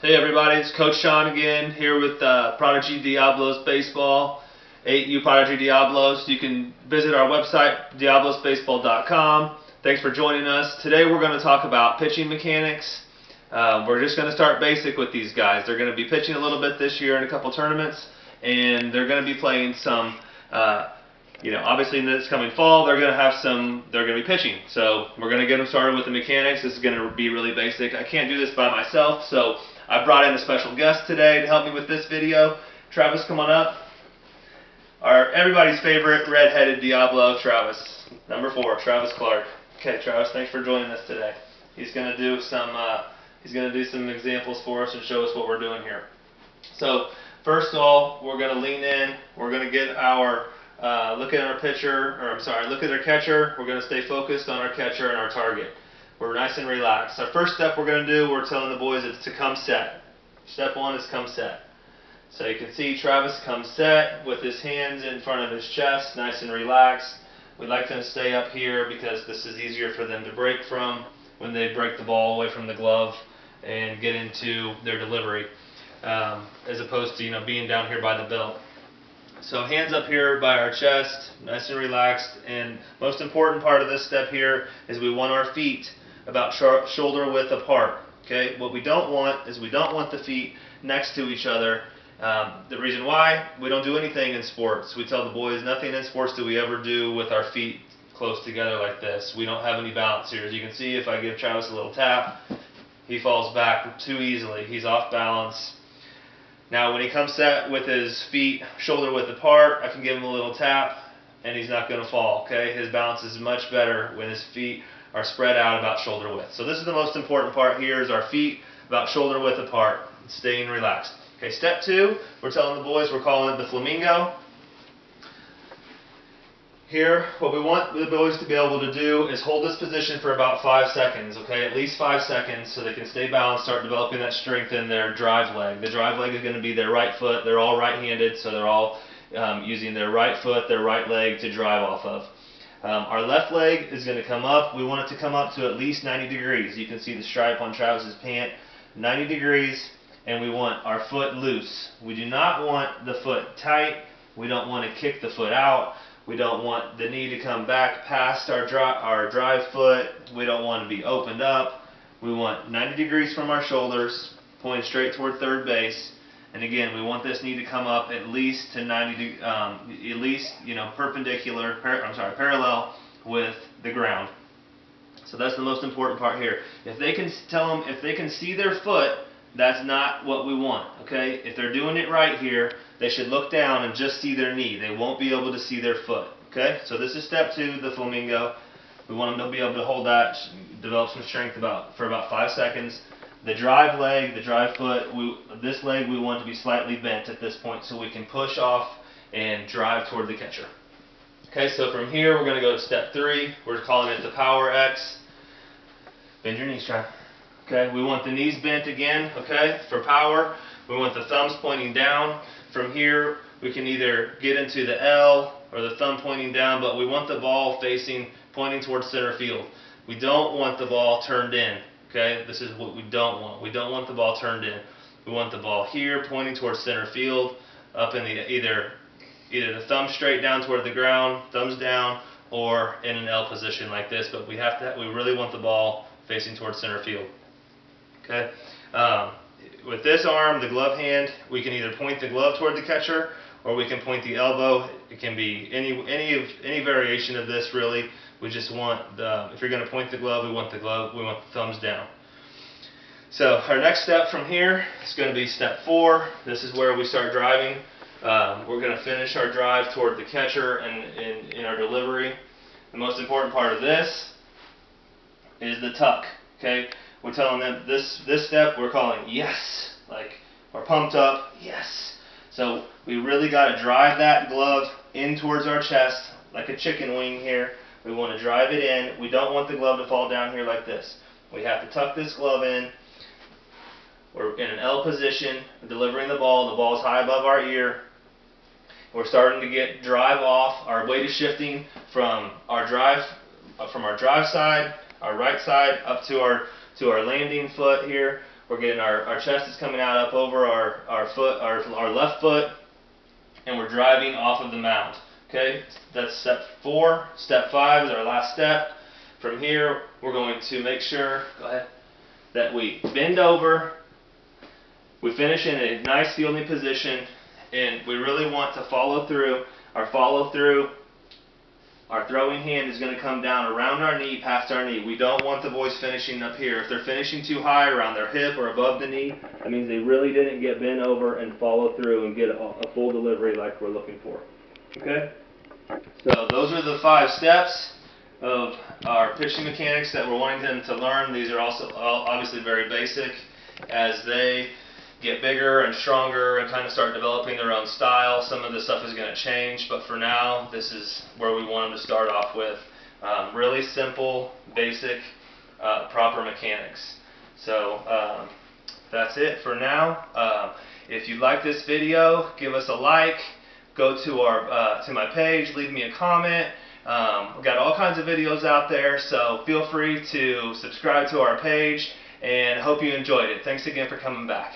Hey everybody, it's Coach Sean again here with Prodigy Diablos Baseball, 8U Prodigy Diablos. You can visit our website, diablosbaseball.com. Thanks for joining us. Today we're going to talk about pitching mechanics. We're just going to start basic with these guys. They're going to be pitching a little bit this year in a couple tournaments, and they're going to be playing some, obviously in this coming fall, they're going to be pitching. So we're going to get them started with the mechanics. This is going to be really basic. I can't do this by myself, so I brought in a special guest today to help me with this video. Travis, come on up. Everybody's favorite red-headed Diablo, Travis. Number 4, Travis Clark. Okay, Travis, thanks for joining us today. He's going to do some examples for us and show us what we're doing here. So first of all, we're going to lean in. We're going to get our look at our catcher. We're going to stay focused on our catcher and our target. We're nice and relaxed. Our first step we're going to do, we're telling the boys it's to come set. Step 1 is come set. So you can see Travis comes set with his hands in front of his chest, nice and relaxed. We like them to stay up here because this is easier for them to break from when they break the ball away from the glove and get into their delivery, as opposed to being down here by the belt. So hands up here by our chest, nice and relaxed. And most important part of this step here is we want our feet about shoulder width apart. Okay, what we don't want is we don't want the feet next to each other. The reason why, we don't do anything in sports. We tell the boys nothing in sports do we ever do with our feet close together like this. We don't have any balance here. As you can see, if I give Travis a little tap, he falls back too easily. He's off balance. Now when he comes set with his feet shoulder width apart, I can give him a little tap and he's not going to fall. Okay, his balance is much better when his feet are spread out about shoulder width. So this is the most important part here, is our feet about shoulder width apart, staying relaxed. Okay, step 2, we're telling the boys, we're calling it the flamingo. Here, what we want the boys to be able to do is hold this position for about 5 seconds, okay, at least 5 seconds, so they can stay balanced, start developing that strength in their drive leg. The drive leg is going to be their right foot. They're all right-handed, so they're all using their right foot, their right leg to drive off of. Our left leg is going to come up. We want it to come up to at least 90 degrees. You can see the stripe on Travis's pant, 90 degrees, and we want our foot loose. We do not want the foot tight. We don't want to kick the foot out. We don't want the knee to come back past our drive foot. We don't want to be opened up. We want 90 degrees from our shoulders, pointing straight toward third base. And again, we want this knee to come up at least to 90, parallel with the ground. So that's the most important part here. If they can see their foot, that's not what we want. Okay, if they're doing it right here, they should look down and just see their knee. They won't be able to see their foot. Okay, so this is step 2, the flamingo. We want them to be able to hold that, develop some strength for about 5 seconds. The drive leg, the drive foot, this leg we want to be slightly bent at this point so we can push off and drive toward the catcher. Okay, so from here we're going to go to step 3. We're calling it the power X. Bend your knees, Trav. Okay, we want the knees bent again, okay, for power. We want the thumbs pointing down. From here we can either get into the L or the thumb pointing down, but we want the ball pointing towards center field. We don't want the ball turned in. Okay, this is what we don't want. We don't want the ball turned in. We want the ball here pointing towards center field, up in the either the thumb straight down toward the ground, thumbs down, or in an L position like this. But we really want the ball facing towards center field. Okay. With this arm, the glove hand, we can either point the glove toward the catcher or we can point the elbow. It can be any variation of this really. We just want if you're going to point the glove, we want the thumbs down. So our next step from here is going to be step 4. This is where we start driving. We're going to finish our drive toward the catcher and in our delivery. The most important part of this is the tuck. Okay, we're telling them this step we're calling yes, like we're pumped up, yes. So we really got to drive that glove in towards our chest like a chicken wing here. We want to drive it in. We don't want the glove to fall down here like this. We have to tuck this glove in. We're in an L position, delivering the ball. The ball's high above our ear. We're starting to get drive off. Our weight is shifting from our drive side, our right side, up to our landing foot here. We're getting our chest is coming out up over our left foot, and we're driving off of the mound. Okay, that's step 4. Step 5 is our last step. From here, we're going to make sure, that we bend over. We finish in a nice fielding position, and we really want to follow through. Our throwing hand is going to come down around our knee, past our knee. We don't want the boys finishing up here. If they're finishing too high around their hip or above the knee, that means they really didn't get bent over and follow through and get a full delivery like we're looking for. Okay? So those are the 5 steps of our pitching mechanics that we're wanting them to learn. These are also obviously very basic. As they get bigger and stronger and kind of start developing their own style, some of this stuff is going to change, but for now, this is where we want them to start off with. Really simple, basic, proper mechanics. So that's it for now. If you like this video, give us a like. Go to my page, leave me a comment. We've got all kinds of videos out there, so feel free to subscribe to our page, and hope you enjoyed it. Thanks again for coming back.